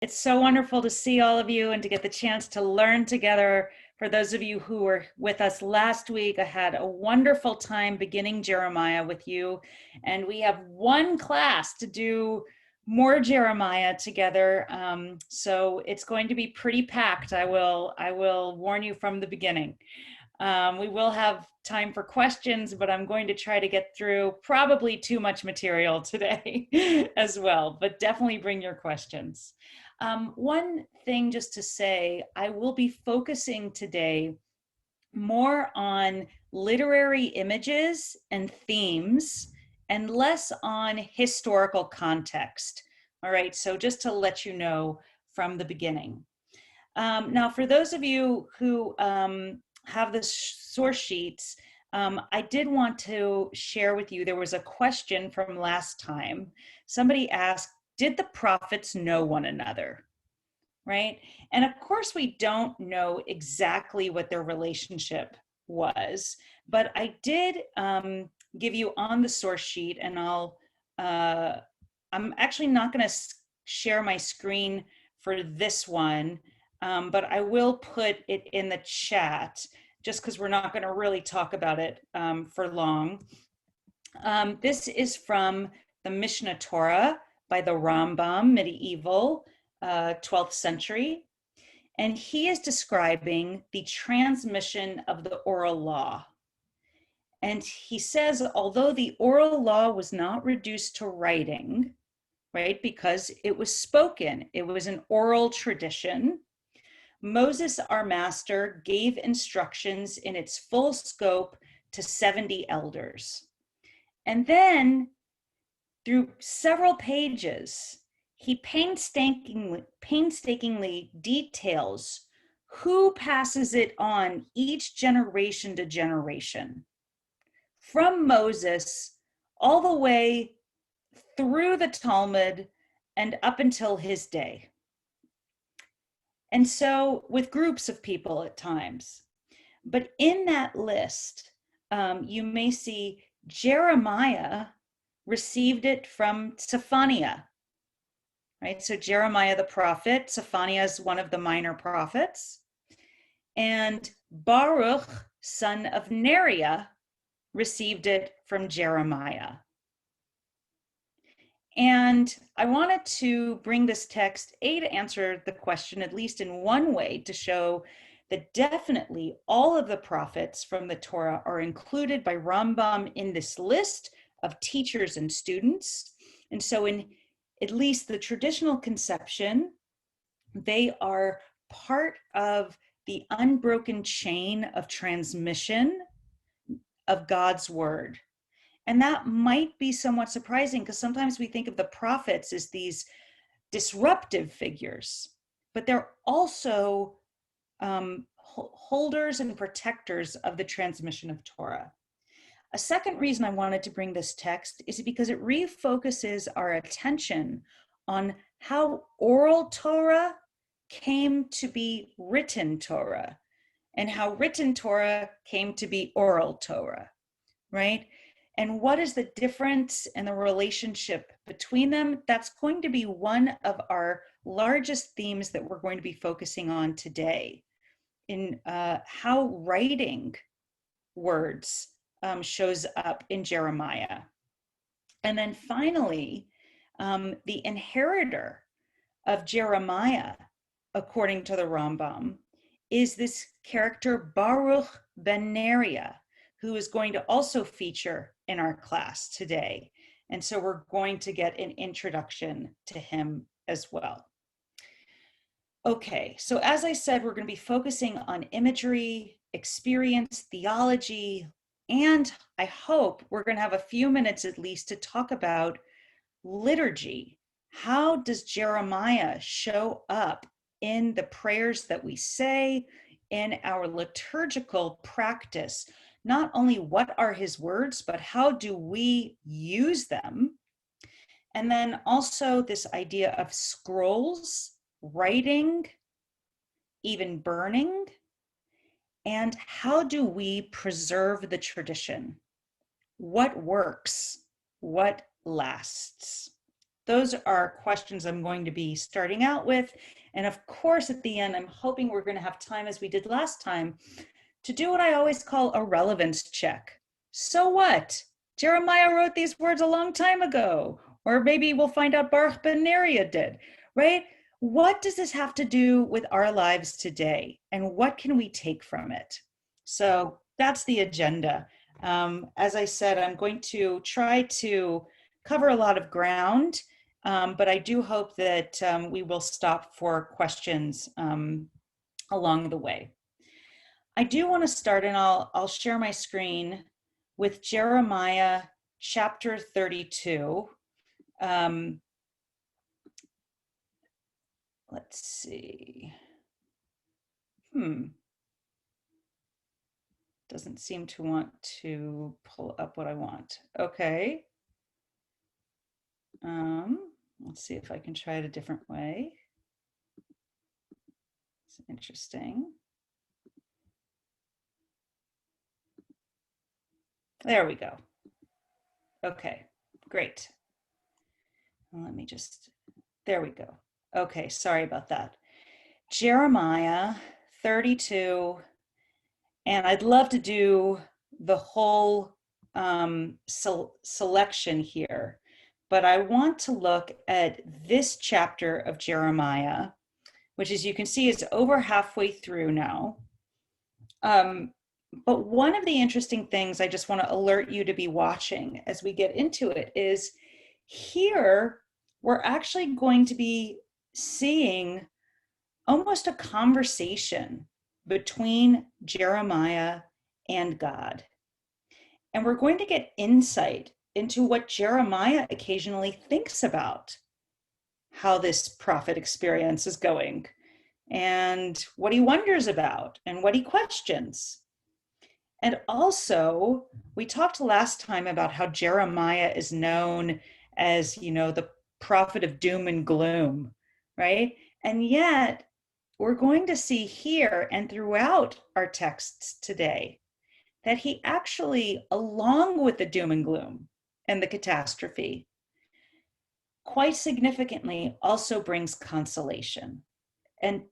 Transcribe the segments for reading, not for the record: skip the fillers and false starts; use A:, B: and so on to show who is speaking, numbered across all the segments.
A: It's so wonderful to see all of you and to get the chance to learn together. For those of you who were with us last week, I had a wonderful time beginning Jeremiah with you. And we have one class to do more Jeremiah together. So it's going to be pretty packed. I will warn you from the beginning. We will have time for questions, but I'm going to try to get through probably too much material today as well, but definitely bring your questions. One thing just to say, I will be focusing today more on literary images and themes and less on historical context. All right, so just to let you know from the beginning. Now, for those of you who have the source sheets, I did want to share with you, there was a question from last time. Somebody asked, did the prophets know one another? Right? And of course, we don't know exactly what their relationship was, but I did give you on the source sheet, and I'm actually not going to share my screen for this one, but I will put it in the chat just because we're not going to really talk about it for long. This is from the Mishnah Torah by the Rambam, medieval, 12th century. And he is describing the transmission of the oral law. And he says, although the oral law was not reduced to writing, right, because it was spoken, it was an oral tradition, Moses, our master, gave instructions in its full scope to 70 elders. And then through several pages, he painstakingly details who passes it on each generation to generation, from Moses all the way through the Talmud and up until his day. And so with groups of people at times. But in that list, you may see Jeremiah received it from Zephaniah, right? So Jeremiah the prophet, Zephaniah is one of the minor prophets, and Baruch, son of Neriah, received it from Jeremiah. And I wanted to bring this text, to answer the question, at least in one way, to show that definitely all of the prophets from the Torah are included by Rambam in this list of teachers and students. And so in at least the traditional conception, they are part of the unbroken chain of transmission of God's word. And that might be somewhat surprising because sometimes we think of the prophets as these disruptive figures, but they're also holders and protectors of the transmission of Torah. A second reason I wanted to bring this text is because it refocuses our attention on how oral Torah came to be written Torah and how written Torah came to be oral Torah, right? And what is the difference and the relationship between them? That's going to be one of our largest themes that we're going to be focusing on today, in how writing words shows up in Jeremiah. And then finally, the inheritor of Jeremiah, according to the Rambam, is this character Baruch ben Neriah, who is going to also feature in our class today. And so we're going to get an introduction to him as well. Okay, so as I said, we're going to be focusing on imagery, experience, theology, and I hope we're going to have a few minutes at least to talk about liturgy. How does Jeremiah show up in the prayers that we say, in our liturgical practice? Not only what are his words, but how do we use them? And then also this idea of scrolls, writing, even burning, and how do we preserve the tradition? What works? What lasts? those are questions I'm going to be starting out with. And of course, at the end, I'm hoping we're going to have time, as we did last time, to do what I always call a relevance check. So what? Jeremiah wrote these words a long time ago, or maybe we'll find out Baruch ben Neriah did, right? What does this have to do with our lives today, and what can we take from it? So that's the agenda. As I said, I'm going to try to cover a lot of ground, but I do hope that we will stop for questions along the way. I do want to start, and I'll share my screen with Jeremiah chapter 32. Let's see. Doesn't seem to want to pull up what I want. Okay. Let's see if I can try it a different way. It's interesting. There we go. Okay, great. Let me just, there we go. Okay, sorry about that. Jeremiah 32, and I'd love to do the whole selection here, but I want to look at this chapter of Jeremiah, which, as you can see, is over halfway through now. But one of the interesting things I just want to alert you to be watching as we get into it is here we're actually going to be seeing almost a conversation between Jeremiah and God. And we're going to get insight into what Jeremiah occasionally thinks about how this prophet experience is going, and what he wonders about and what he questions. And also, we talked last time about how Jeremiah is known as, the prophet of doom and gloom, right? And yet, we're going to see here and throughout our texts today that he actually, along with the doom and gloom and the catastrophe, quite significantly also brings consolation. And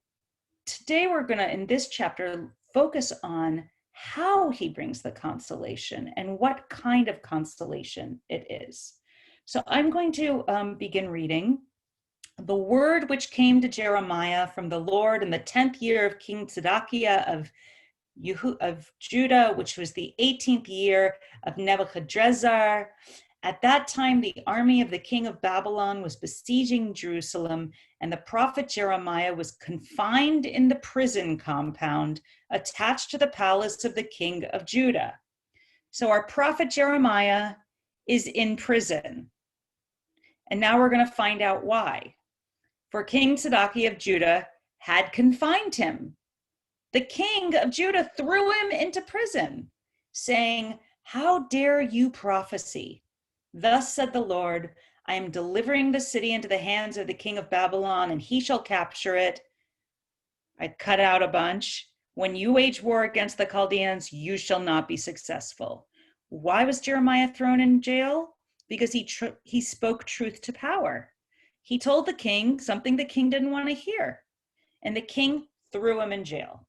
A: today we're going to, in this chapter, focus on how he brings the consolation and what kind of consolation it is. So I'm going to begin reading. The word which came to Jeremiah from the Lord in the 10th year of King Zedekiah of Judah, which was the 18th year of Nebuchadrezzar. At that time, the army of the king of Babylon was besieging Jerusalem, and the prophet Jeremiah was confined in the prison compound attached to the palace of the king of Judah. So our prophet Jeremiah is in prison. And now we're going to find out why. For King Zedekiah of Judah had confined him. The king of Judah threw him into prison, saying, "How dare you prophesy? Thus said the Lord, I am delivering the city into the hands of the king of Babylon, and he shall capture it." I cut out a bunch. "When you wage war against the Chaldeans, you shall not be successful." Why was Jeremiah thrown in jail? Because he spoke truth to power. He told the king something the king didn't want to hear, and the king threw him in jail.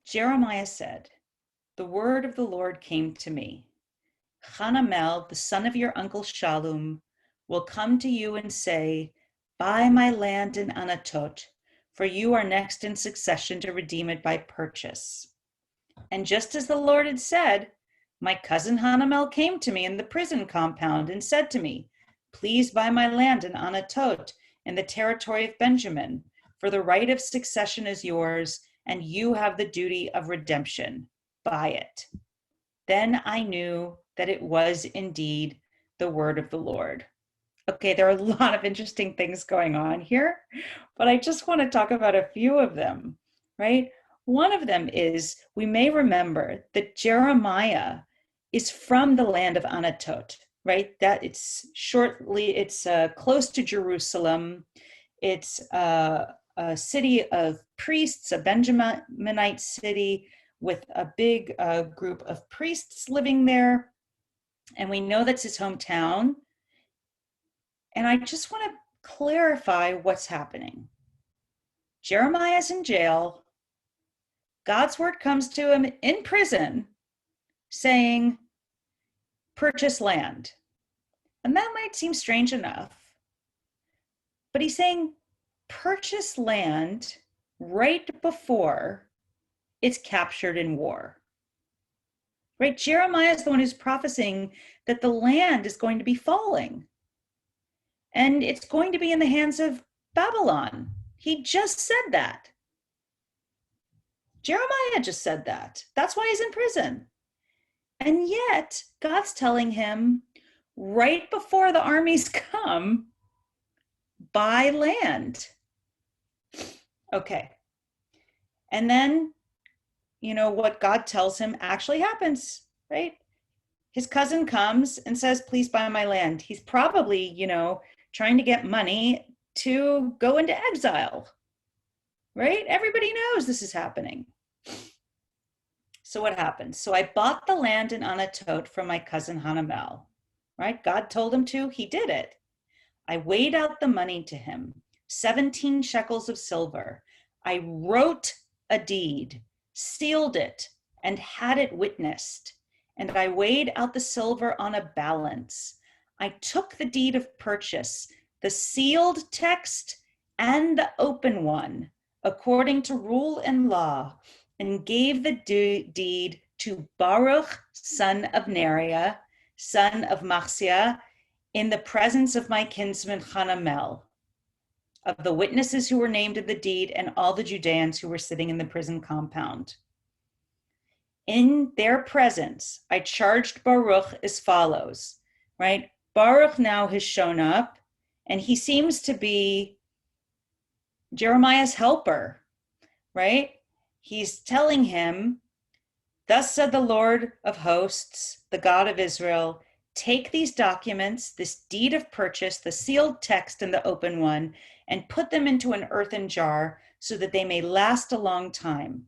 A: Jeremiah said, "The word of the Lord came to me. Hanamel, the son of your uncle Shallum, will come to you and say, 'Buy my land in Anatot, for you are next in succession to redeem it by purchase.'" And just as the Lord had said, my cousin Hanamel came to me in the prison compound and said to me, "Please buy my land in Anatot in the territory of Benjamin, for the right of succession is yours, and you have the duty of redemption. Buy it." Then I knew that it was indeed the word of the Lord. Okay, there are a lot of interesting things going on here, but I just want to talk about a few of them, right? One of them is, we may remember that Jeremiah is from the land of Anatot, right? That it's close to Jerusalem. It's a city of priests, a Benjaminite city with a big group of priests living there. And we know that's his hometown. And I just want to clarify what's happening. Jeremiah's in jail. God's word comes to him in prison saying, purchase land. And that might seem strange enough, but he's saying, purchase land right before it's captured in war. Right? Jeremiah is the one who's prophesying that the land is going to be falling and it's going to be in the hands of Babylon. He just said that. Jeremiah just said that. That's why he's in prison. And yet, God's telling him right before the armies come, buy land. Okay. And then, what God tells him actually happens, right? His cousin comes and says, please buy my land. He's probably, trying to get money to go into exile, right? Everybody knows this is happening. So what happens? So I bought the land in Anatot from my cousin Hanamel, right? God told him to, he did it. I weighed out the money to him, 17 shekels of silver. I wrote a deed, sealed it, and had it witnessed. And I weighed out the silver on a balance. I took the deed of purchase, the sealed text and the open one, according to rule and law, and gave the deed to Baruch, son of Neriah, son of Machsiah, in the presence of my kinsman Hanamel, of the witnesses who were named in the deed, and all the Judeans who were sitting in the prison compound. In their presence, I charged Baruch as follows, right? Baruch now has shown up, and he seems to be Jeremiah's helper, right? He's telling him, thus said the Lord of hosts, the God of Israel, take these documents, this deed of purchase, the sealed text and the open one, and put them into an earthen jar so that they may last a long time.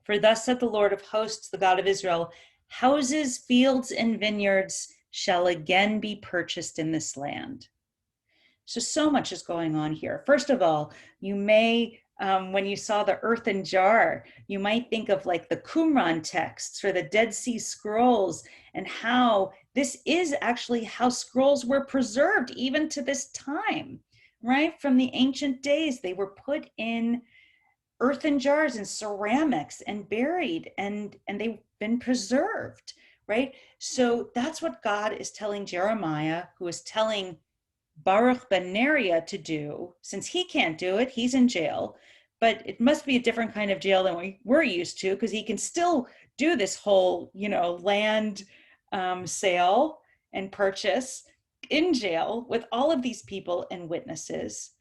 A: For thus said the Lord of hosts, the God of Israel, houses, fields, and vineyards shall again be purchased in this land. So much is going on here. First of all, you may, when you saw the earthen jar, you might think of like the Qumran texts or the Dead Sea Scrolls, and how this is actually how scrolls were preserved even to this time, right? From the ancient days, they were put in earthen jars and ceramics and buried, and they've been preserved, right? So that's what God is telling Jeremiah, who is telling Baruch ben Neriah to do. Since he can't do it, he's in jail, but it must be a different kind of jail than we're used to, because he can still do this whole, land sale and purchase in jail with all of these people and witnesses.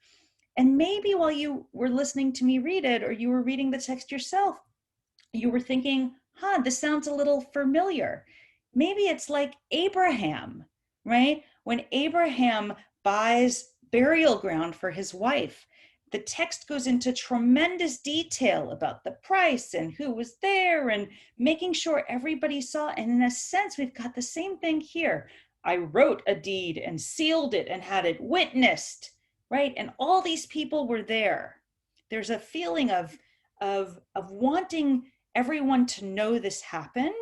A: And maybe while you were listening to me read it, or you were reading the text yourself, you were thinking, this sounds a little familiar. Maybe it's like Abraham, right? When Abraham buys burial ground for his wife, the text goes into tremendous detail about the price and who was there and making sure everybody saw. And in a sense, we've got the same thing here. I wrote a deed and sealed it and had it witnessed, right? And all these people were there. There's a feeling of wanting everyone to know this happened,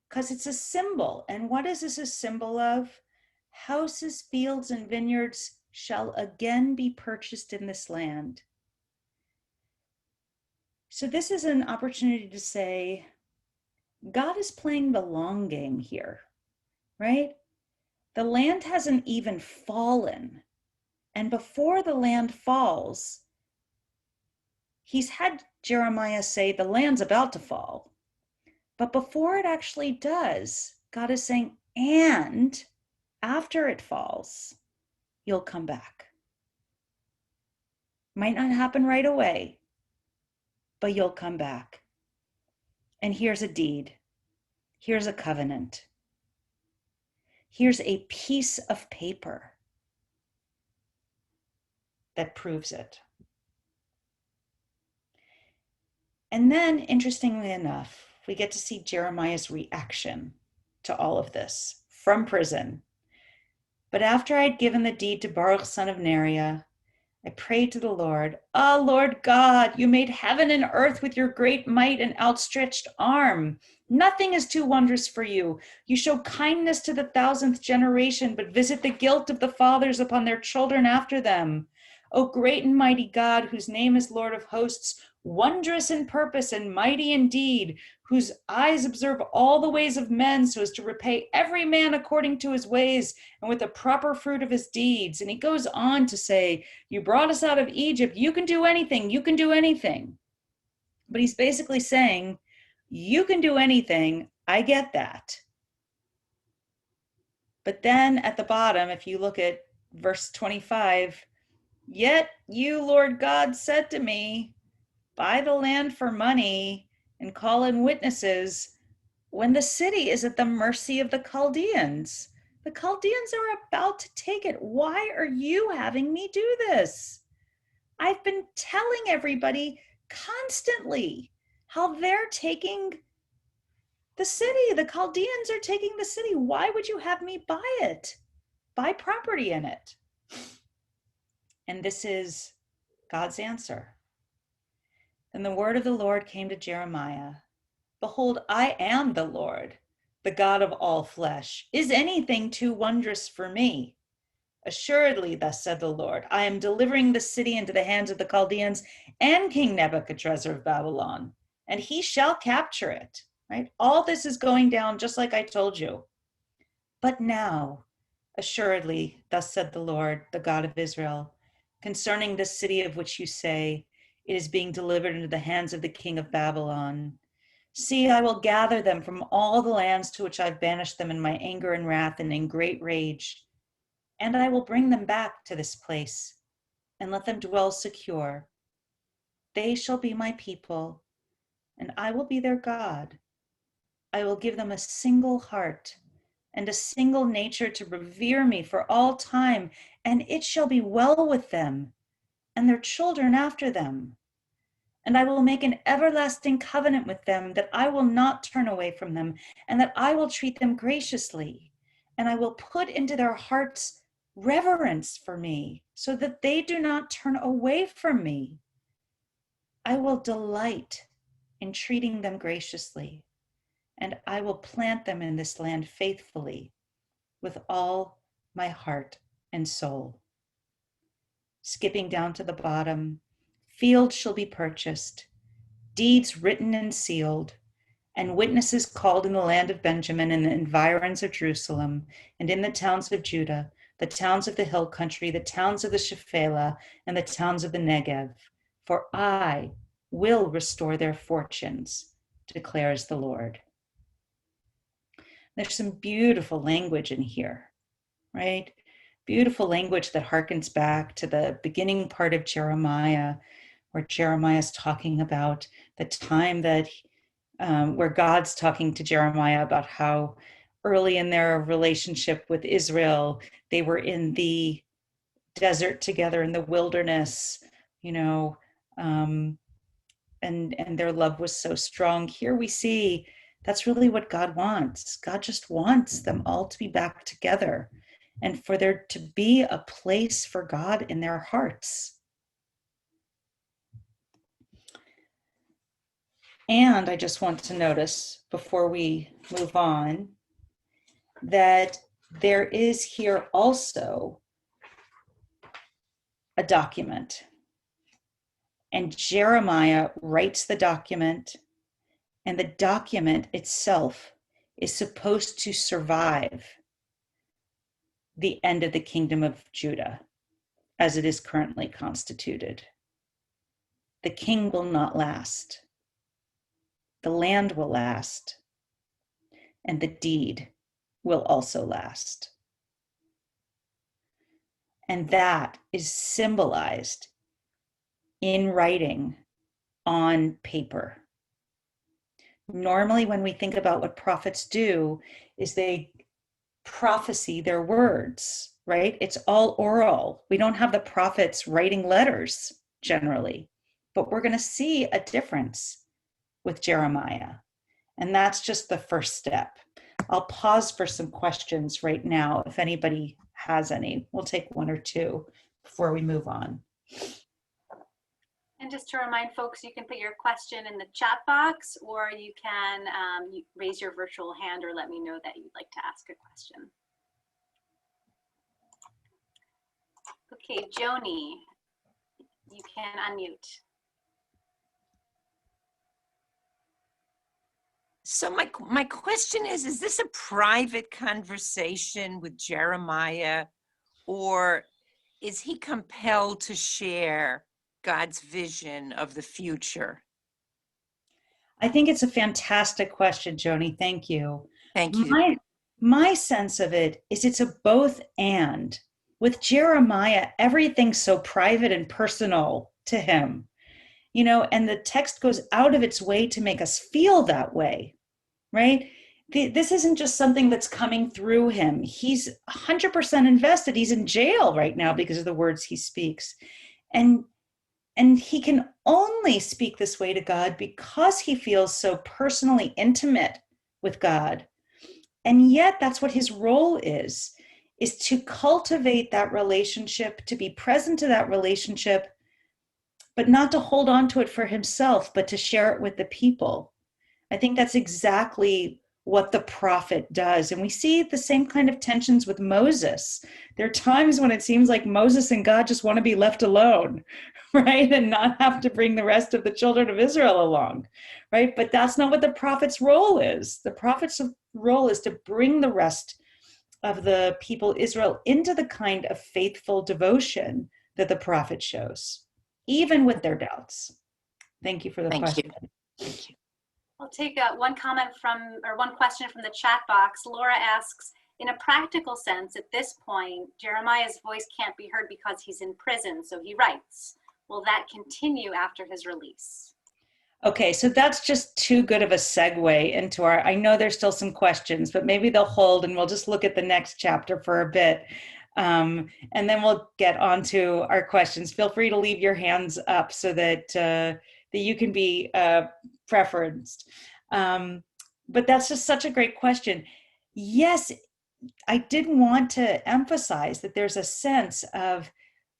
A: because it's a symbol. And what is this a symbol of? Houses, fields, and vineyards shall again be purchased in this land. So this is an opportunity to say, God is playing the long game here, right? The land hasn't even fallen. And before the land falls, he's had Jeremiah say the land's about to fall. But before it actually does, God is saying, and after it falls, you'll come back. Might not happen right away, but you'll come back. And here's a deed. Here's a covenant. Here's a piece of paper that proves it. And then, interestingly enough, we get to see Jeremiah's reaction to all of this from prison. But after I had given the deed to Baruch, son of Neriah, I prayed to the Lord, "Ah, Lord God, you made heaven and earth with your great might and outstretched arm. Nothing is too wondrous for you. You show kindness to the 1,000th generation, but visit the guilt of the fathers upon their children after them. O great and mighty God, whose name is Lord of hosts, wondrous in purpose and mighty in deed, whose eyes observe all the ways of men so as to repay every man according to his ways and with the proper fruit of his deeds." And he goes on to say, "You brought us out of Egypt. You can do anything. You can do anything." But he's basically saying, you can do anything. I get that. But then at the bottom, if you look at verse 25, "Yet you, Lord God, said to me, buy the land for money and call in witnesses when the city is at the mercy of the Chaldeans. The Chaldeans are about to take it. Why are you having me do this? I've been telling everybody constantly how they're taking the city. The Chaldeans are taking the city. Why would you have me buy it? Buy property in it?" And this is God's answer. Then the word of the Lord came to Jeremiah. "Behold, I am the Lord, the God of all flesh. Is anything too wondrous for me? Assuredly, thus said the Lord, I am delivering the city into the hands of the Chaldeans and King Nebuchadnezzar of Babylon, and he shall capture it." Right? All this is going down just like I told you. "But now, assuredly, thus said the Lord, the God of Israel, concerning this city of which you say, it is being delivered into the hands of the king of Babylon. See, I will gather them from all the lands to which I've banished them in my anger and wrath and in great rage, and I will bring them back to this place and let them dwell secure. They shall be my people, and I will be their God. I will give them a single heart and a single nature to revere me for all time, and it shall be well with them and their children after them. And I will make an everlasting covenant with them that I will not turn away from them, and that I will treat them graciously. And I will put into their hearts reverence for me, so that they do not turn away from me. I will delight in treating them graciously, and I will plant them in this land faithfully with all my heart and soul." Skipping down to the bottom, "Fields shall be purchased, deeds written and sealed, and witnesses called in the land of Benjamin and the environs of Jerusalem, and in the towns of Judah, the towns of the hill country, the towns of the Shephelah, and the towns of the Negev. For I will restore their fortunes, declares the Lord." There's some beautiful language in here, right? Beautiful language that harkens back to the beginning part of Jeremiah, where Jeremiah is talking about the time that, where God's talking to Jeremiah about how early in their relationship with Israel, they were in the desert together in the wilderness, you know, and their love was so strong. Here we see that's really what God wants. God just wants them all to be back together and for there to be a place for God in their hearts. And I just want to notice before we move on that there is here also a document. And Jeremiah writes the document, and the document itself is supposed to survive the end of the kingdom of Judah as it is currently constituted. The king will not last. The land will last. And the deed will also last. And that is symbolized in writing on paper. Normally, when we think about what prophets do, is they prophesy their words, right? It's all oral. We don't have the prophets writing letters generally, but we're going to see a difference with Jeremiah. And that's just the first step. I'll pause for some questions right now if anybody has any. We'll take one or two before we move on.
B: And just to remind folks, you can put your question in the chat box, or you can raise your virtual hand or let me know that you'd like to ask a question. Okay, Joni, you can unmute.
C: So my question is this a private conversation with Jeremiah, or is he compelled to share God's vision of the future?
A: I think it's a fantastic question, Joni. Thank you.
C: Thank you.
A: My sense of it is it's a both and. With Jeremiah, everything's so private and personal to him, you know, and the text goes out of its way to make us feel that way, right? This isn't just something that's coming through him. He's 100% invested. He's in jail right now because of the words he speaks. And he can only speak this way to God because he feels so personally intimate with God. And yet that's what his role is to cultivate that relationship, to be present to that relationship, but not to hold on to it for himself, but to share it with the people. I think that's exactly what the prophet does. And we see the same kind of tensions with Moses. There are times when it seems like Moses and God just want to be left alone, right? And not have to bring the rest of the children of Israel along, right? But that's not what the prophet's role is. The prophet's role is to bring the rest of the people Israel into the kind of faithful devotion that the prophet shows, even with their doubts. Thank you for the question.
C: Thank you.
B: I'll take one comment or one question from the chat box. Laura asks, in a practical sense, at this point, Jeremiah's voice can't be heard because he's in prison, so he writes. Will that continue after his release?
A: Okay, so that's just too good of a segue into I know there's still some questions, but maybe they'll hold and we'll just look at the next chapter for a bit. And then we'll get on to our questions. Feel free to leave your hands up so that you can be preferenced. But that's just such a great question. Yes, I did want to emphasize that there's a sense of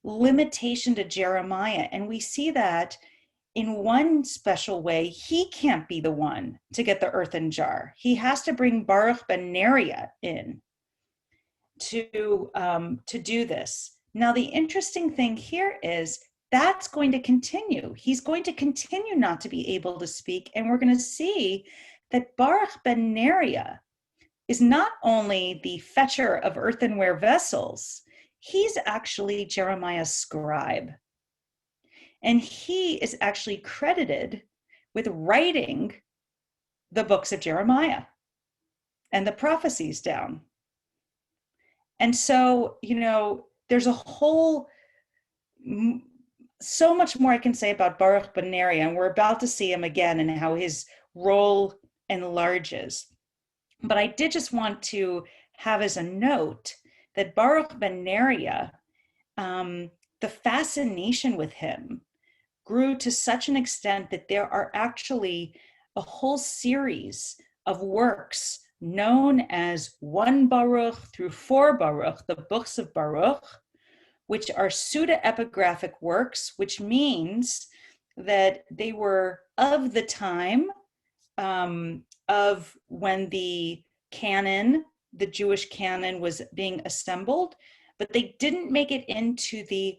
A: limitation to Jeremiah, and we see that in one special way. He can't be the one to get the earthen jar. He has to bring Baruch ben Neriah in to do this. Now, the interesting thing here is that's going to continue. He's going to continue not to be able to speak, and we're going to see that Baruch ben Neriah is not only the fetcher of earthenware vessels, he's actually Jeremiah's scribe. And he is actually credited with writing the books of Jeremiah and the prophecies down. And so, you know, there's so much more I can say about Baruch ben Neriah, and we're about to see him again and how his role enlarges. But I did just want to have as a note that Baruch ben Neriah, the fascination with him grew to such an extent that there are actually a whole series of works known as 1 Baruch through 4 Baruch, the books of Baruch, which are pseudo-epigraphic works, which means that they were of the time of when the canon, the Jewish canon, was being assembled, but they didn't make it into the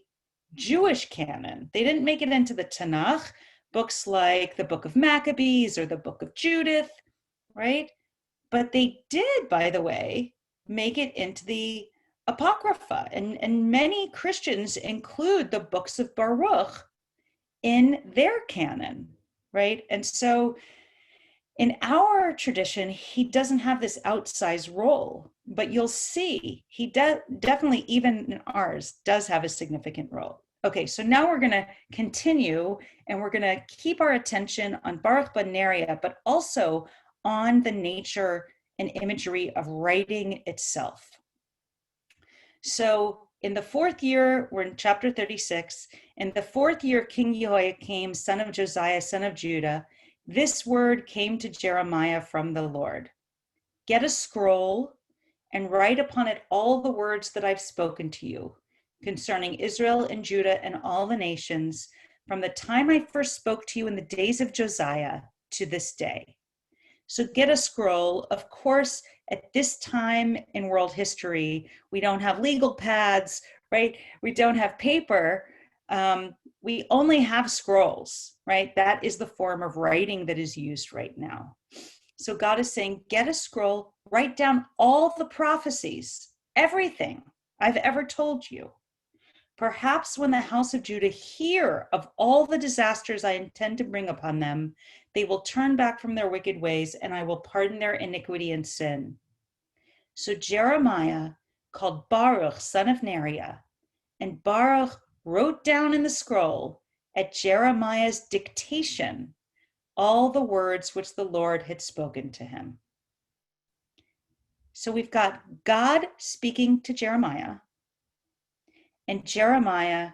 A: Jewish canon. They didn't make it into the Tanakh, books like the Book of Maccabees or the Book of Judith, right? But they did, by the way, make it into the Apocrypha. And many Christians include the books of Baruch in their canon, right? And so in our tradition, he doesn't have this outsized role, but you'll see he definitely, even in ours, does have a significant role. Okay, so now we're going to continue, and we're going to keep our attention on Baruch ben Neriah, but also on the nature and imagery of writing itself. So in the 4th year, we're in chapter 36, in the 4th year, King Jehoiakim, son of Josiah, son of Judah, this word came to Jeremiah from the Lord. Get a scroll and write upon it all the words that I've spoken to you concerning Israel and Judah and all the nations, from the time I first spoke to you in the days of Josiah to this day. So get a scroll. Of course, at this time in world history, we don't have legal pads, right? We don't have paper. We only have scrolls, right? That is the form of writing that is used right now. So God is saying, get a scroll, write down all the prophecies, everything I've ever told you. Perhaps when the house of Judah hear of all the disasters I intend to bring upon them, they will turn back from their wicked ways, and I will pardon their iniquity and sin. So Jeremiah called Baruch, son of Neriah, and Baruch wrote down in the scroll at Jeremiah's dictation all the words which the Lord had spoken to him. So we've got God speaking to Jeremiah, and Jeremiah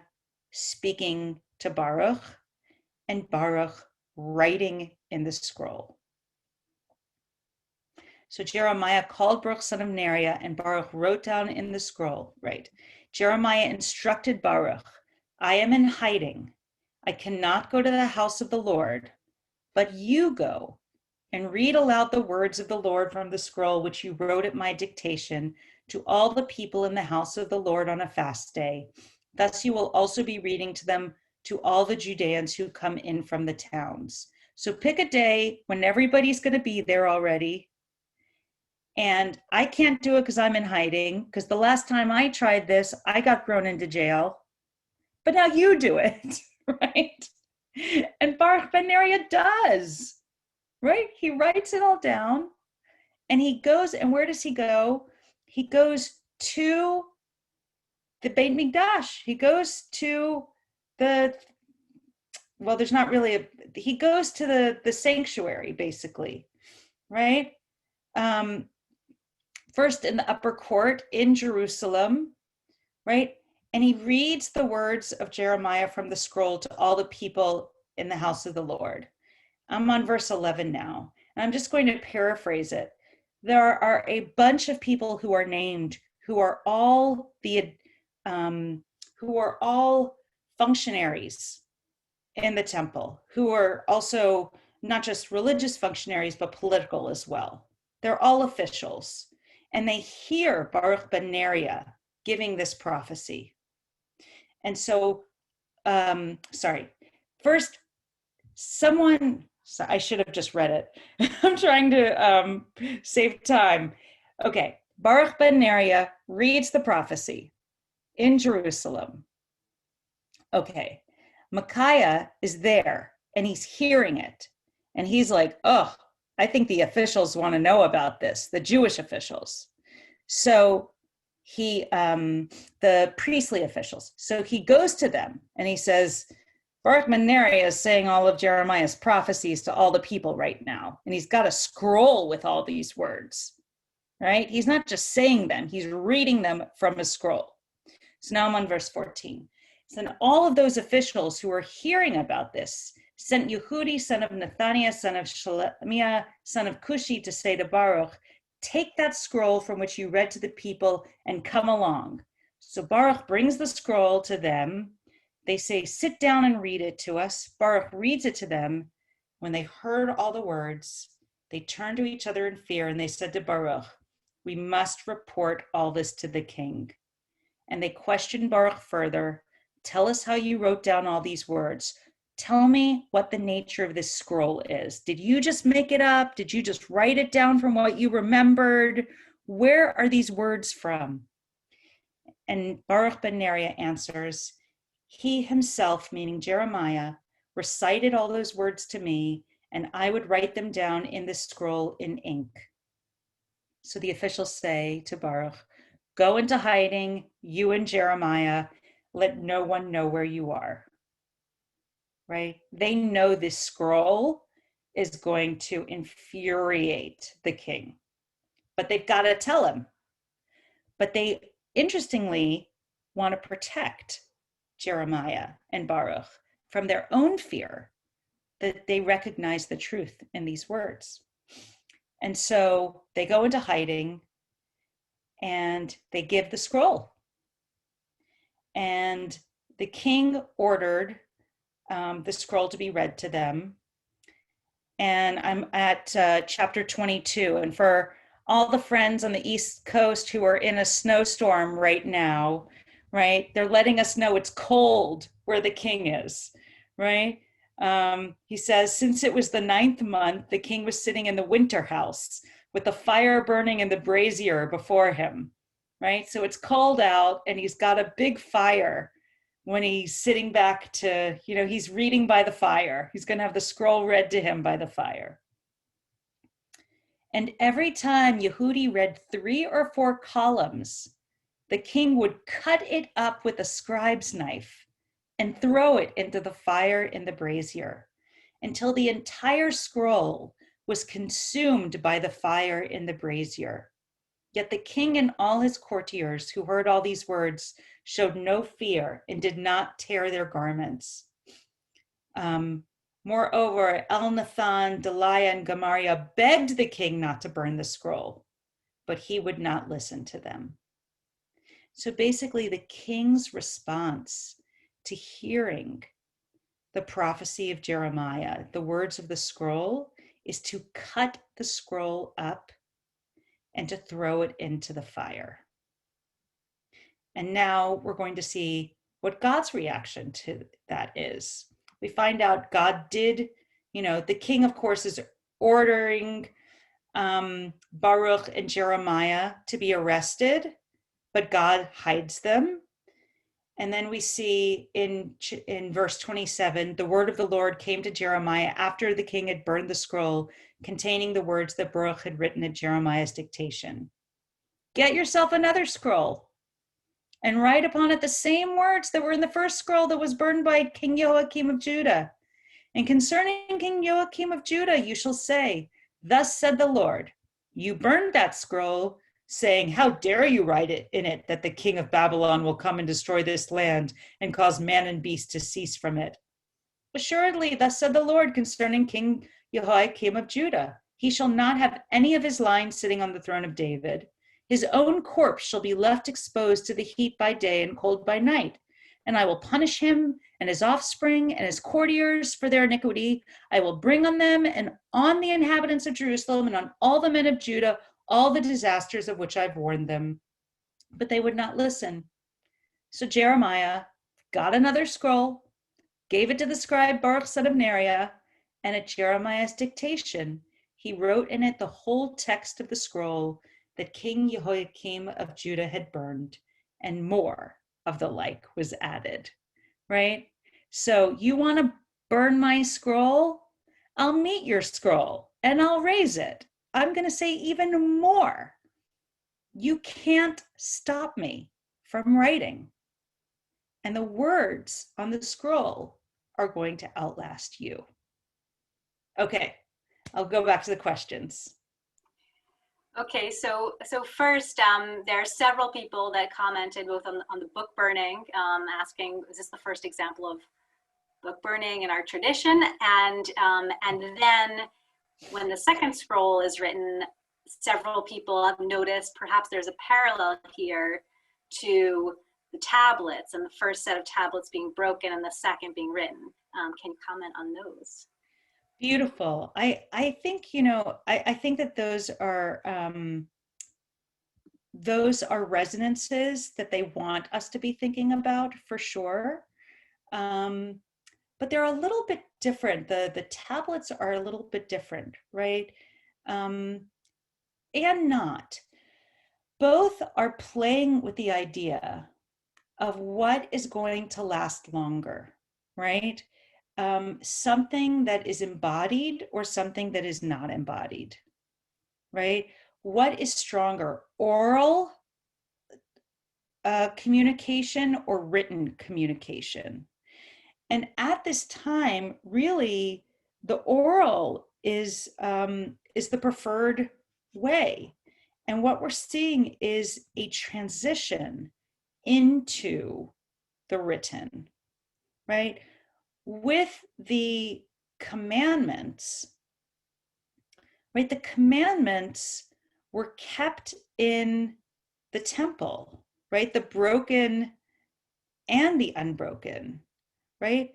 A: speaking to Baruch, and Baruch writing in the scroll. So Jeremiah called Baruch, son of Neriah, and Baruch wrote down in the scroll, right? Jeremiah instructed Baruch, I am in hiding. I cannot go to the house of the Lord, but you go and read aloud the words of the Lord from the scroll which you wrote at my dictation to all the people in the house of the Lord on a fast day. Thus you will also be reading to them to all the Judeans who come in from the towns. So pick a day when everybody's going to be there already. And I can't do it because I'm in hiding, because the last time I tried this, I got thrown into jail. But now you do it, right? And Baruch ben Neriah does, right? He writes it all down, and he goes, and where does he go? He goes to the Beit Mikdash. He goes to there's not really he goes to the sanctuary, basically, right? First in the upper court in Jerusalem, right? And he reads the words of Jeremiah from the scroll to all the people in the house of the Lord. I'm on verse 11 now, and I'm just going to paraphrase it. There are a bunch of people who are named, who are all functionaries in the temple, who are also not just religious functionaries, but political as well. They're all officials. And they hear Baruch ben Neriah giving this prophecy. And so, first, I should have just read it. I'm trying to save time. Okay, Baruch ben Neriah reads the prophecy in Jerusalem. Okay, Micaiah is there and he's hearing it. And he's like, oh, I think the officials want to know about this, the Jewish officials. So the priestly officials. So he goes to them and he says, Baruch ben Neriah is saying all of Jeremiah's prophecies to all the people right now. And he's got a scroll with all these words, right? He's not just saying them, he's reading them from a scroll. So now I'm on verse 14. So then all of those officials who are hearing about this sent Yehudi, son of Nethaniah, son of Shelemiah, son of Cushi, to say to Baruch, take that scroll from which you read to the people and come along. So Baruch brings the scroll to them. They say, sit down and read it to us. Baruch reads it to them. When they heard all the words, they turned to each other in fear, and they said to Baruch, we must report all this to the king. And they questioned Baruch further. Tell us how you wrote down all these words. Tell me what the nature of this scroll is. Did you just make it up? Did you just write it down from what you remembered? Where are these words from? And Baruch ben Neriah answers, he himself, meaning Jeremiah, recited all those words to me, and I would write them down in this scroll in ink. So the officials say to Baruch, go into hiding, you and Jeremiah, let no one know where you are. Right? They know this scroll is going to infuriate the king, but they've got to tell him. But they, interestingly, want to protect Jeremiah and Baruch from their own fear that they recognize the truth in these words. And so they go into hiding, and they give the scroll. And the king ordered the scroll to be read to them. And I'm at chapter 22. And for all the friends on the East Coast who are in a snowstorm right now, right, they're letting us know it's cold where the king is, right? He says, since it was the 9th month, the king was sitting in the winter house with the fire burning in the brazier before him, right? So it's cold out and he's got a big fire when he's sitting back to, he's reading by the fire. He's going to have the scroll read to him by the fire. And every time Yehudi read 3 or 4 columns, the king would cut it up with a scribe's knife and throw it into the fire in the brazier until the entire scroll was consumed by the fire in the brazier. Yet the king and all his courtiers who heard all these words showed no fear and did not tear their garments. Moreover, Elnathan, Delaiah, and Gemariah begged the king not to burn the scroll, but he would not listen to them. So basically, the king's response to hearing the prophecy of Jeremiah, the words of the scroll, is to cut the scroll up and to throw it into the fire. And now we're going to see what God's reaction to that is. We find out God did, the king, of course, is ordering Baruch and Jeremiah to be arrested, but God hides them. And then we see in verse 27, the word of the Lord came to Jeremiah after the king had burned the scroll containing the words that Baruch had written at Jeremiah's dictation. Get yourself another scroll and write upon it the same words that were in the first scroll that was burned by King Joachim of Judah. And concerning King Joachim of Judah, you shall say, thus said the Lord, you burned that scroll, saying, how dare you write it in it that the king of Babylon will come and destroy this land and cause man and beast to cease from it. Assuredly, thus said the Lord concerning King Jehoiakim of Judah, he shall not have any of his line sitting on the throne of David. His own corpse shall be left exposed to the heat by day and cold by night. And I will punish him and his offspring and his courtiers for their iniquity. I will bring on them and on the inhabitants of Jerusalem and on all the men of Judah all the disasters of which I've warned them. But they would not listen. So Jeremiah got another scroll, gave it to the scribe Baruch son of Neriah, and at Jeremiah's dictation, he wrote in it the whole text of the scroll that King Jehoiakim of Judah had burned, and more of the like was added, right? So you want to burn my scroll? I'll meet your scroll and I'll raise it. I'm going to say even more. You can't stop me from writing. And the words on the scroll are going to outlast you. Okay, I'll go back to the questions.
B: Okay, so first, there are several people that commented both on the book burning, asking, is this the first example of book burning in our tradition? And then when the second scroll is written, several people have noticed perhaps there's a parallel here to the tablets and the first set of tablets being broken and the second being written. Can you comment on those?
A: Beautiful. I think, I think that those are resonances that they want us to be thinking about for sure. But they're a little bit different. The tablets are a little bit different, right? And not. Both are playing with the idea of what is going to last longer, right? Something that is embodied or something that is not embodied, right? What is stronger, oral communication or written communication? And at this time, really, the oral is the preferred way. And what we're seeing is a transition into the written, right? With the commandments, right? The commandments were kept in the temple, right? The broken and the unbroken, right?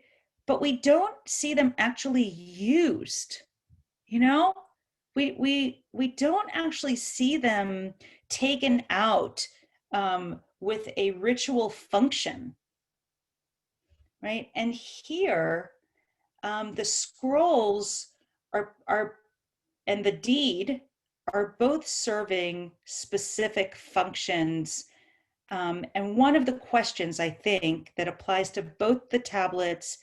A: But we don't see them actually used, you know? We don't actually see them taken out with a ritual function, right? And here, the scrolls are and the deed are both serving specific functions. And one of the questions I think that applies to both the tablets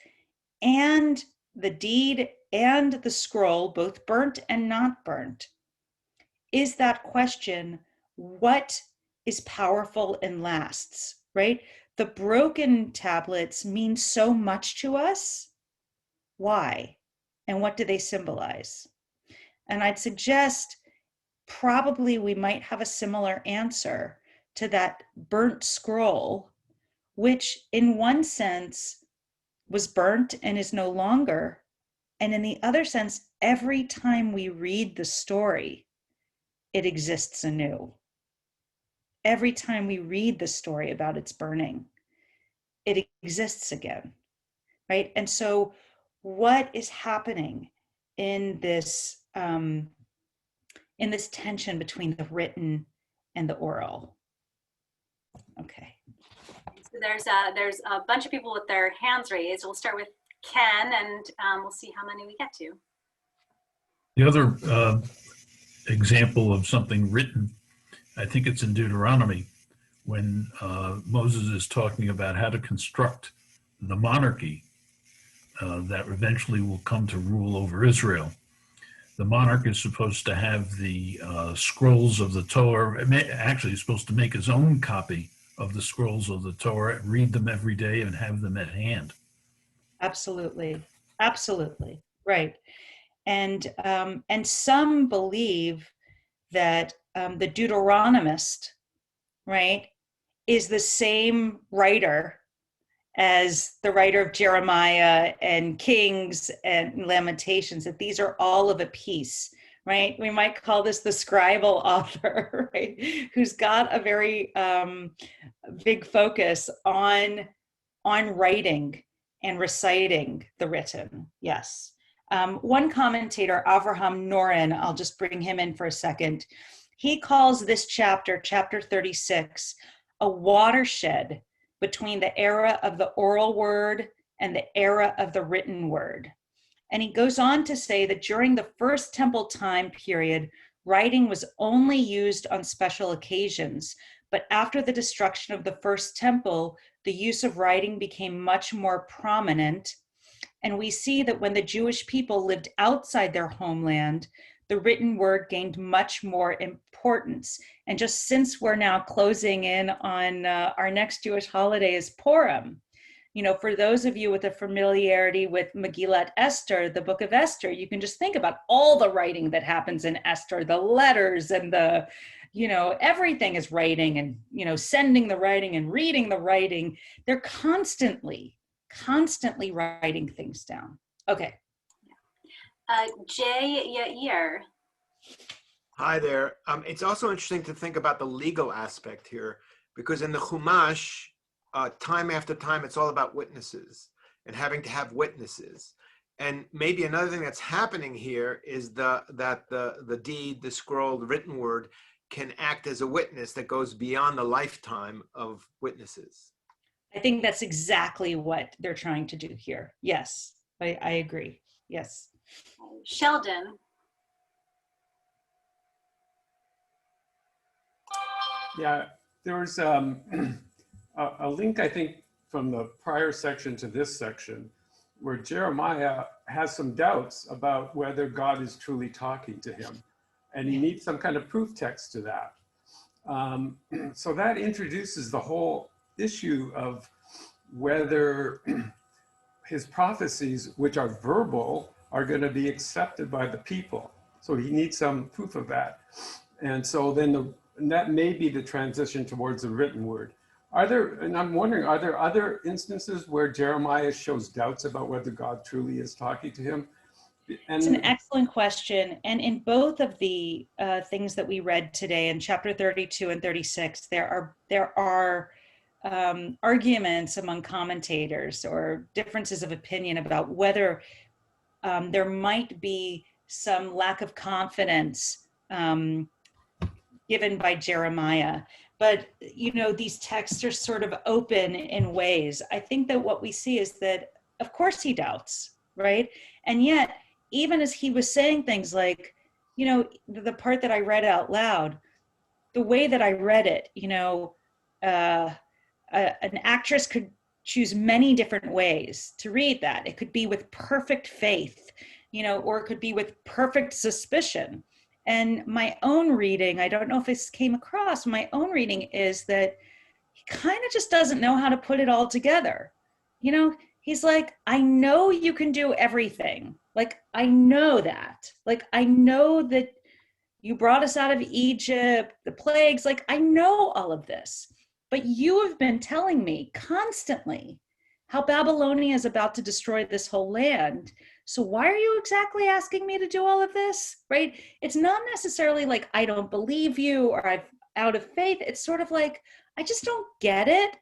A: and the deed and the scroll, both burnt and not burnt, is that question: what is powerful and lasts, right? The broken tablets mean so much to us. Why? And what do they symbolize? And I'd suggest probably we might have a similar answer to that burnt scroll, which in one sense was burnt and is no longer. And in the other sense, every time we read the story, it exists anew. Every time we read the story about its burning, it exists again, right? And so what is happening in this tension between the written and the oral? Okay.
B: So there's a bunch of people with their hands raised. We'll start with Ken, and we'll see how many we get to.
D: The other example of something written, I think it's in Deuteronomy, when Moses is talking about how to construct the monarchy that eventually will come to rule over Israel. The monarch is supposed to have the scrolls of the Torah. Actually, he's supposed to make his own copy of the scrolls of the Torah, read them every day, and have them at hand.
A: Absolutely, absolutely, right. And some believe that the Deuteronomist, right, is the same writer as the writer of Jeremiah and Kings and Lamentations, that these are all of a piece, right? We might call this the scribal author, right? Who's got a very big focus on writing and reciting the written. Yes. One commentator, Avraham Noren, I'll just bring him in for a second. He calls this chapter, chapter 36, a watershed between the era of the oral word and the era of the written word. And he goes on to say that during the first temple time period, writing was only used on special occasions. But after the destruction of the first temple, the use of writing became much more prominent. And we see that when the Jewish people lived outside their homeland, the written word gained much more importance. And just since we're now closing in on our next Jewish holiday is Purim, you know, for those of you with a familiarity with Megillat Esther, the book of Esther, you can just think about all the writing that happens in Esther, the letters and the, you know, everything is writing and, you know, sending the writing and reading the writing. They're constantly writing things down. Okay.
B: Jay Yair.
E: Hi there. It's also interesting to think about the legal aspect here, because in the Chumash, time after time, it's all about witnesses and having to have witnesses. And maybe another thing that's happening here is that the deed, the scroll, the written word can act as a witness that goes beyond the lifetime of witnesses.
A: I think that's exactly what they're trying to do here. Yes, I agree. Yes.
B: Sheldon.
F: Yeah, there was a link, I think, from the prior section to this section, where Jeremiah has some doubts about whether God is truly talking to him, and he needs some kind of proof text to that. So that introduces the whole issue of whether his prophecies, which are verbal, are going to be accepted by the people. So he needs some proof of that. And so then that may be the transition towards the written word. And I'm wondering, are there other instances where Jeremiah shows doubts about whether God truly is talking to him?
A: It's an
F: And
A: excellent question. And in both of the things that we read today in chapter 32 and 36, there are arguments among commentators or differences of opinion about whether there might be some lack of confidence given by Jeremiah. But, these texts are sort of open in ways. I think that what we see is that, of course, he doubts, right? And yet, even as he was saying things like, the part that I read out loud, the way that I read it, an actress could choose many different ways to read that. It could be with perfect faith, or it could be with perfect suspicion. And my own reading, I don't know if this came across, my own reading is that he kind of just doesn't know how to put it all together. He's like, I know you can do everything. Like, I know that. Like, I know that you brought us out of Egypt, the plagues, like, I know all of this. But you have been telling me constantly how Babylonia is about to destroy this whole land. So why are you exactly asking me to do all of this, right? It's not necessarily like I don't believe you or I'm out of faith. It's sort of like, I just don't get it,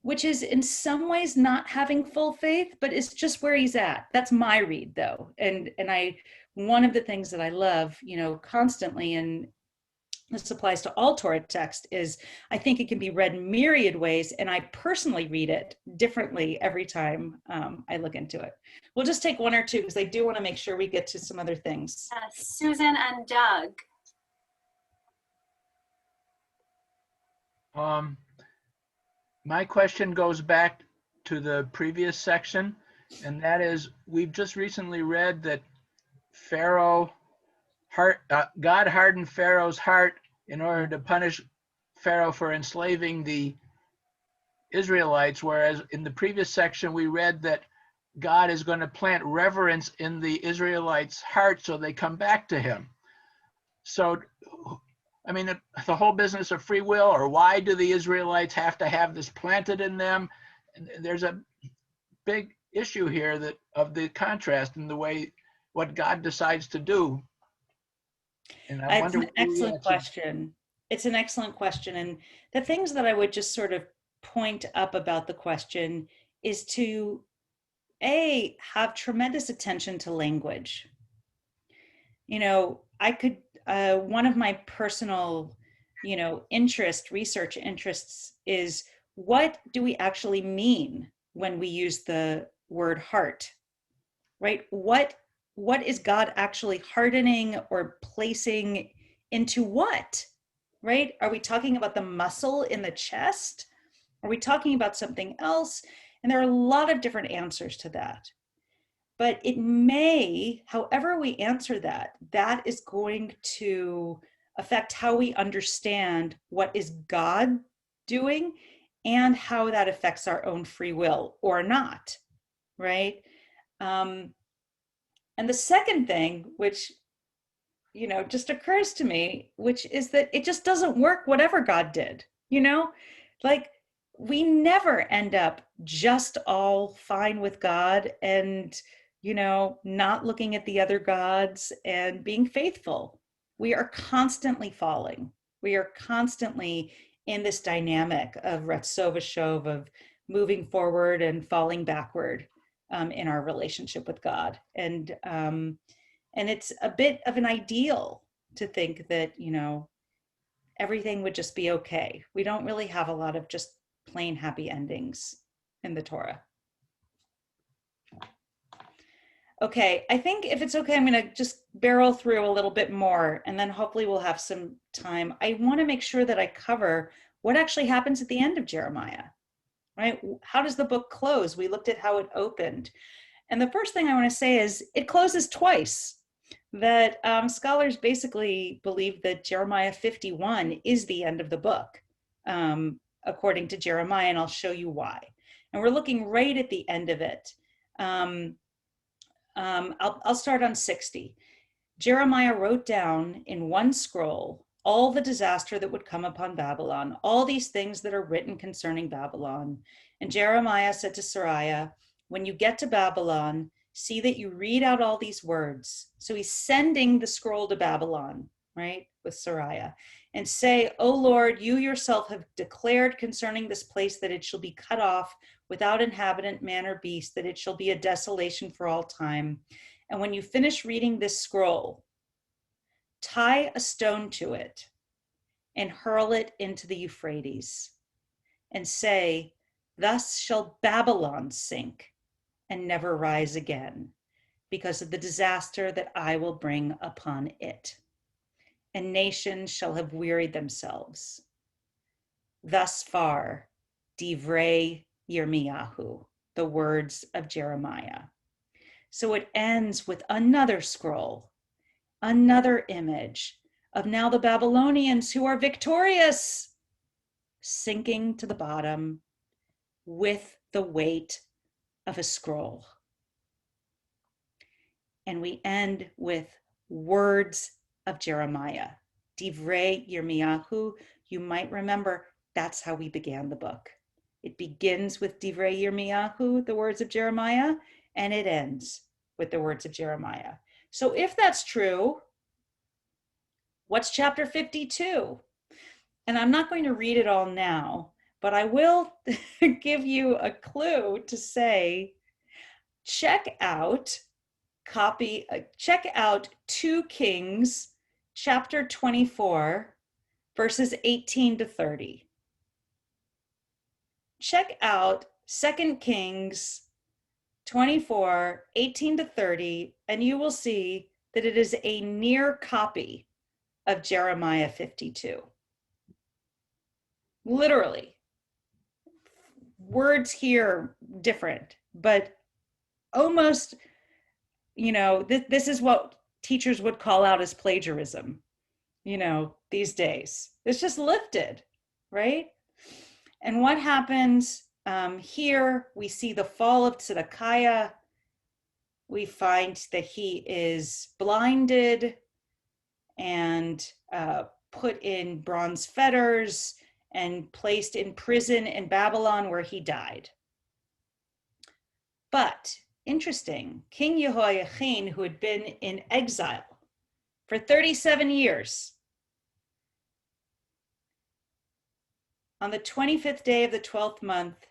A: which is in some ways not having full faith, but it's just where he's at. That's my read, though. And one of the things that I love, constantly, and this applies to all Torah text, is I think it can be read myriad ways, and I personally read it differently every time I look into it. We'll just take one or two because I do want to make sure we get to some other things.
B: Susan and Doug.
G: My question goes back to the previous section, and that is, we've just recently read that God hardened Pharaoh's heart in order to punish Pharaoh for enslaving the Israelites, whereas in the previous section we read that God is going to plant reverence in the Israelites' heart so they come back to him. So, I mean, the whole business of free will, or why do the Israelites have to have this planted in them? And there's a big issue here that of the contrast in the way what God decides to do. And I
A: It's
G: wonder
A: an excellent question. It's an excellent question. And the things that I would just sort of point up about the question is to, have tremendous attention to language. I could, one of my personal, research interests is, what do we actually mean when we use the word heart, right? What is God actually hardening or placing into what, right? Are we talking about the muscle in the chest? Are we talking about something else? And there are a lot of different answers to that. But it may, however we answer that, that is going to affect how we understand what is God doing and how that affects our own free will or not, right? And the second thing, which, just occurs to me, which is that it just doesn't work whatever God did, like, we never end up just all fine with God and, not looking at the other gods and being faithful. We are constantly falling. We are constantly in this dynamic of Ratzov V'Shov, of moving forward and falling backward in our relationship with God. And it's a bit of an ideal to think that, everything would just be okay. We don't really have a lot of just plain happy endings in the Torah. Okay, I think if it's okay, I'm going to just barrel through a little bit more, and then hopefully we'll have some time. I want to make sure that I cover what actually happens at the end of Jeremiah, right? How does the book close? We looked at how it opened. And the first thing I want to say is it closes twice. That scholars basically believe that Jeremiah 51 is the end of the book, according to Jeremiah, and I'll show you why. And we're looking right at the end of it. I'll start on 60. Jeremiah wrote down in one scroll all the disaster that would come upon Babylon, all these things that are written concerning Babylon. And Jeremiah said to Sariah, when you get to Babylon, see that you read out all these words. So he's sending the scroll to Babylon, right, with Sariah, and say, O Lord, you yourself have declared concerning this place that it shall be cut off without inhabitant, man, or beast, that it shall be a desolation for all time. And when you finish reading this scroll, tie a stone to it and hurl it into the Euphrates and say, thus shall Babylon sink and never rise again because of the disaster that I will bring upon it. And nations shall have wearied themselves. Thus far, Divrei Yirmiyahu, the words of Jeremiah. So it ends with another scroll, another image of now the Babylonians who are victorious, sinking to the bottom with the weight of a scroll. And we end with words of Jeremiah, Divrei Yirmiyahu. You might remember that's how we began the book. It begins with Divrei Yirmiyahu, the words of Jeremiah, and it ends with the words of Jeremiah. So if that's true, what's chapter 52? And I'm not going to read it all now, but I will give you a clue to say, check out 2 Kings chapter 24, verses 18 to 30. Check out 2 Kings 24, 18 to 30, and you will see that it is a near copy of Jeremiah 52. Literally. Words here different, but almost, this is what teachers would call out as plagiarism, these days. It's just lifted, right? And what happens here, we see the fall of Zedekiah. We find that he is blinded and put in bronze fetters and placed in prison in Babylon, where he died. But interesting, King Jehoiachin, who had been in exile for 37 years, on the 25th day of the 12th month,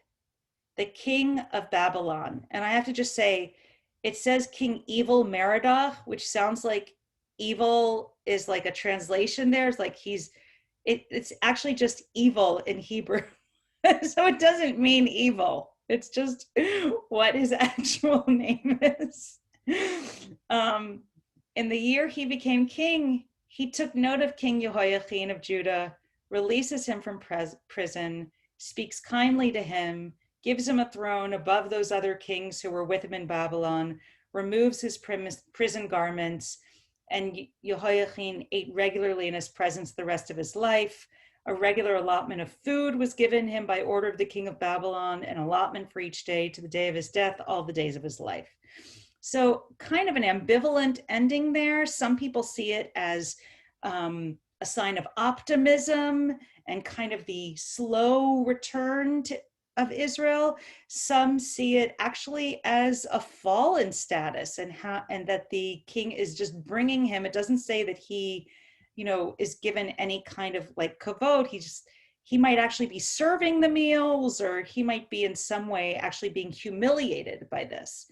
A: the king of Babylon, and I have to just say, it says King Evil Merodach, which sounds like evil is like a translation there. It's like it's actually just evil in Hebrew. So it doesn't mean evil. It's just what his actual name is. In the year he became king, he took note of King Jehoiachin of Judah, releases him from prison, speaks kindly to him, gives him a throne above those other kings who were with him in Babylon, removes his prison garments, and Jehoiachin ate regularly in his presence the rest of his life. A regular allotment of food was given him by order of the king of Babylon, an allotment for each day to the day of his death, all the days of his life. So kind of an ambivalent ending there. Some people see it as a sign of optimism and kind of the slow return of Israel. Some see it actually as a fall in status and that the king is just bringing him. It doesn't say that he, is given any kind of like kavod. He might actually be serving the meals, or he might be in some way actually being humiliated by this.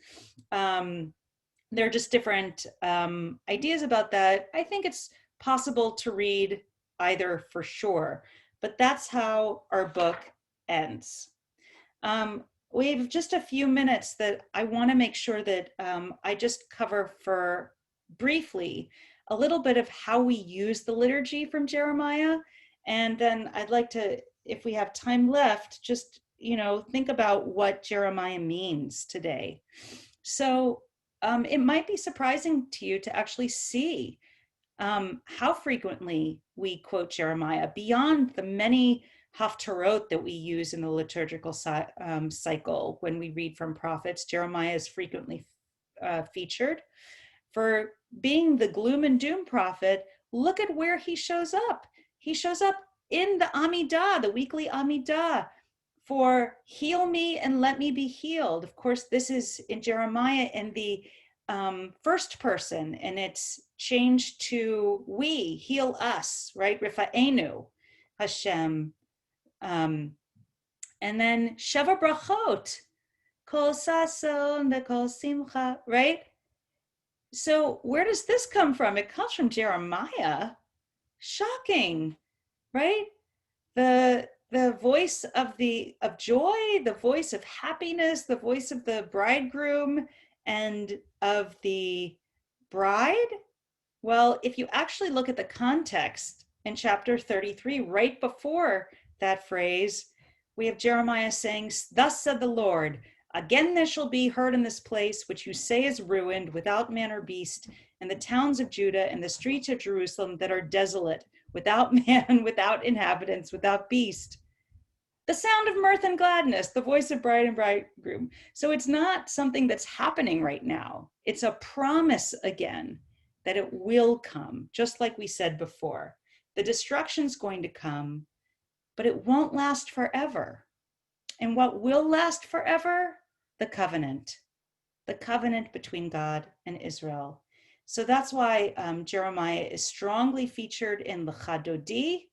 A: There are just different ideas about that. I think it's possible to read either for sure, but that's how our book ends. We have just a few minutes that I want to make sure that I just cover for briefly a little bit of how we use the liturgy from Jeremiah. And then I'd like to, if we have time left, just, think about what Jeremiah means today. So it might be surprising to you to actually see how frequently we quote Jeremiah beyond the many haftarot that we use in the liturgical cycle. When we read from prophets, Jeremiah is frequently featured. For being the gloom and doom prophet, look at where he shows up. He shows up in the Amidah, the weekly Amidah, for heal me and let me be healed. Of course, this is in Jeremiah in the first person, and it's changed to we, heal us, right? Rifa'enu, Hashem. And then Sheva Brachot, Kol Sason, Kol Simcha, right? So where does this come from? It comes from Jeremiah. Shocking, right? The voice of joy, the voice of happiness, the voice of the bridegroom and of the bride. Well, if you actually look at the context in chapter 33, right before that phrase, we have Jeremiah saying, "Thus said the Lord, again there shall be heard in this place, which you say is ruined, without man or beast, and the towns of Judah and the streets of Jerusalem that are desolate, without man, without inhabitants, without beast. The sound of mirth and gladness, the voice of bride and bridegroom." So it's not something that's happening right now. It's a promise again that it will come, just like we said before. The destruction's going to come, but it won't last forever. And what will last forever? The covenant between God and Israel. So that's why Jeremiah is strongly featured in the Chadodi,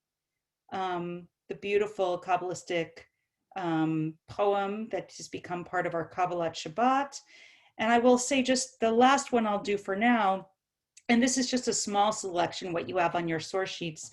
A: the beautiful Kabbalistic poem that has become part of our Kabbalat Shabbat. And I will say just the last one I'll do for now, and this is just a small selection, what you have on your source sheets.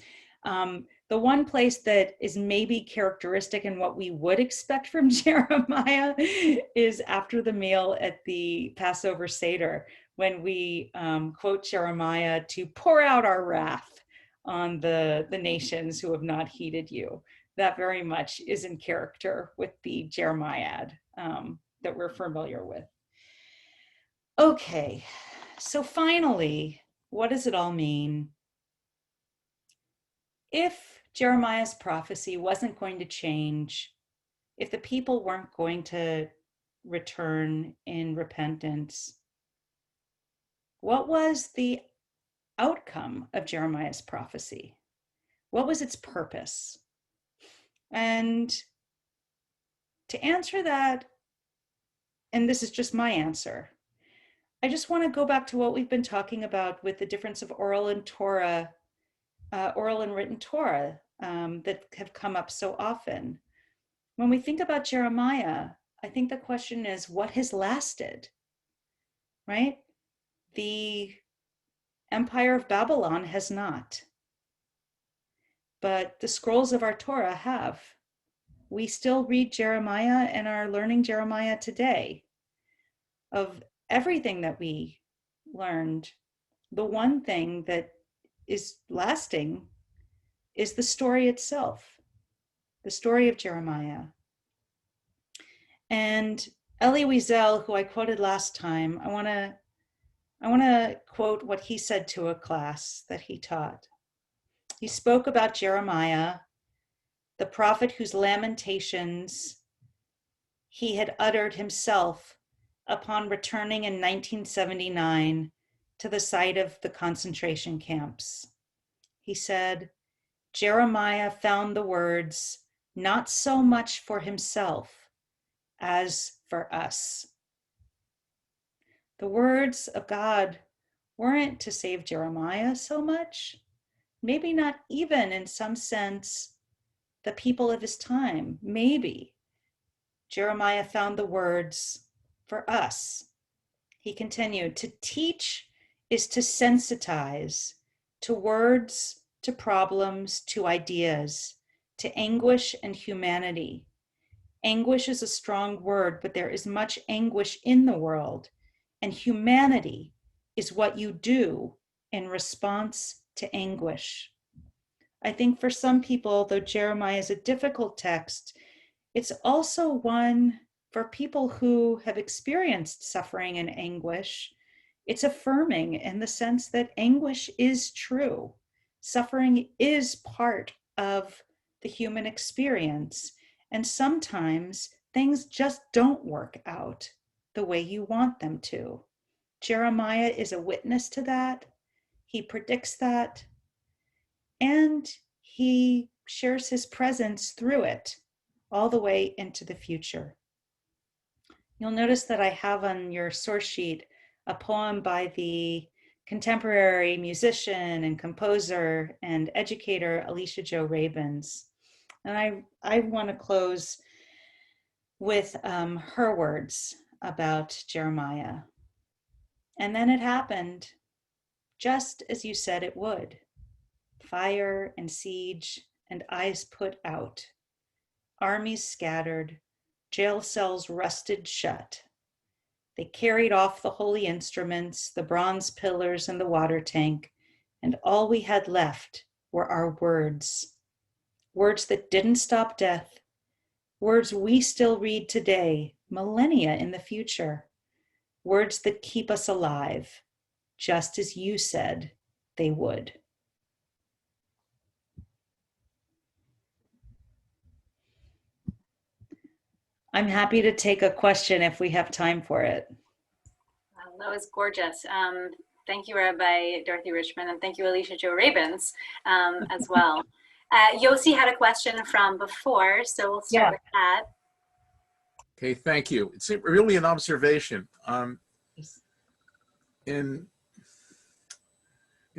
A: The one place that is maybe characteristic and what we would expect from Jeremiah is after the meal at the Passover Seder, when we quote Jeremiah to pour out our wrath on the nations who have not heeded you. That very much is in character with the Jeremiad that we're familiar with. Okay, so finally, what does it all mean? If Jeremiah's prophecy wasn't going to change, if the people weren't going to return in repentance, what was the outcome of Jeremiah's prophecy? What was its purpose? And to answer that, and this is just my answer, I just want to go back to what we've been talking about with the difference of oral and Torah, oral and written Torah that have come up so often. When we think about Jeremiah, I think the question is, what has lasted, right? The Empire of Babylon has not, but the scrolls of our Torah have. We still read Jeremiah and are learning Jeremiah today. Of everything that we learned, the one thing that is lasting is the story itself, the story of Jeremiah. And Elie Wiesel, who I quoted last time, I want to quote what he said to a class that he taught. He spoke about Jeremiah, the prophet whose lamentations he had uttered himself upon returning in 1979 to the site of the concentration camps. He said, Jeremiah found the words not so much for himself as for us. The words of God weren't to save Jeremiah so much, maybe not even in some sense the people of his time, maybe. Jeremiah found the words for us. He continued, to teach is to sensitize to words, to problems, to ideas, to anguish and humanity. Anguish is a strong word, but there is much anguish in the world, and humanity is what you do in response to anguish. I think for some people, though Jeremiah is a difficult text, it's also one for people who have experienced suffering and anguish. It's affirming in the sense that anguish is true. Suffering is part of the human experience. And sometimes things just don't work out the way you want them to. Jeremiah is a witness to that. He predicts that. And he shares his presence through it all the way into the future. You'll notice that I have on your source sheet a poem by the contemporary musician and composer and educator Alicia Jo Rabins. And I want to close with her words about Jeremiah. And then it happened, just as you said it would. Fire and siege and eyes put out. Armies scattered, jail cells rusted shut. They carried off the holy instruments, the bronze pillars and the water tank, and all we had left were our words. Words that didn't stop death, words we still read today, millennia in the future. Words that keep us alive, just as you said they would. I'm happy to take a question if we have time for it.
B: Wow, that was gorgeous. Thank you, Rabbi Dorothy Richman, and thank you, Alicia Jo Rabins, as well. Yossi had a question from before, so we'll start with that.
H: Okay, thank you. It's really an observation. It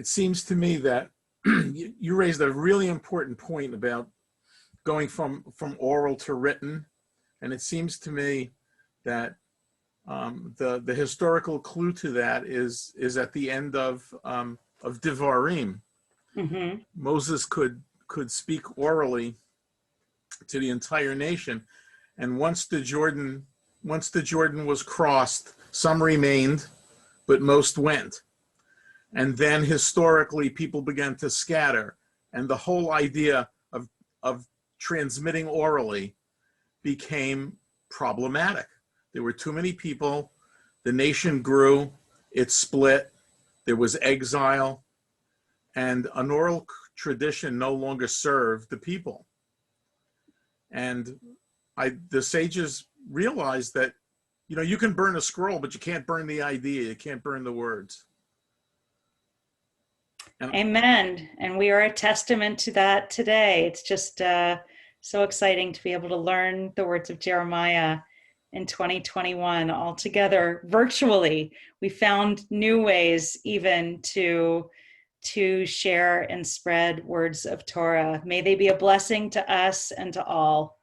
H: seems to me that you raised a really important point about going from oral to written. And it seems to me that the historical clue to that is at the end of Devarim.
A: Mm-hmm.
H: Moses could speak orally to the entire nation, and once the Jordan was crossed, some remained, but most went. And then historically, people began to scatter, and the whole idea of transmitting orally became problematic. There were too many people. The nation grew, it split, there was exile, and an oral tradition no longer served the people. And the sages realized that, you can burn a scroll, but you can't burn the idea, you can't burn the words.
A: Amen. And we are a testament to that today. It's just so exciting to be able to learn the words of Jeremiah in 2021 all together virtually. We found new ways even to share and spread words of Torah. May they be a blessing to us and to all.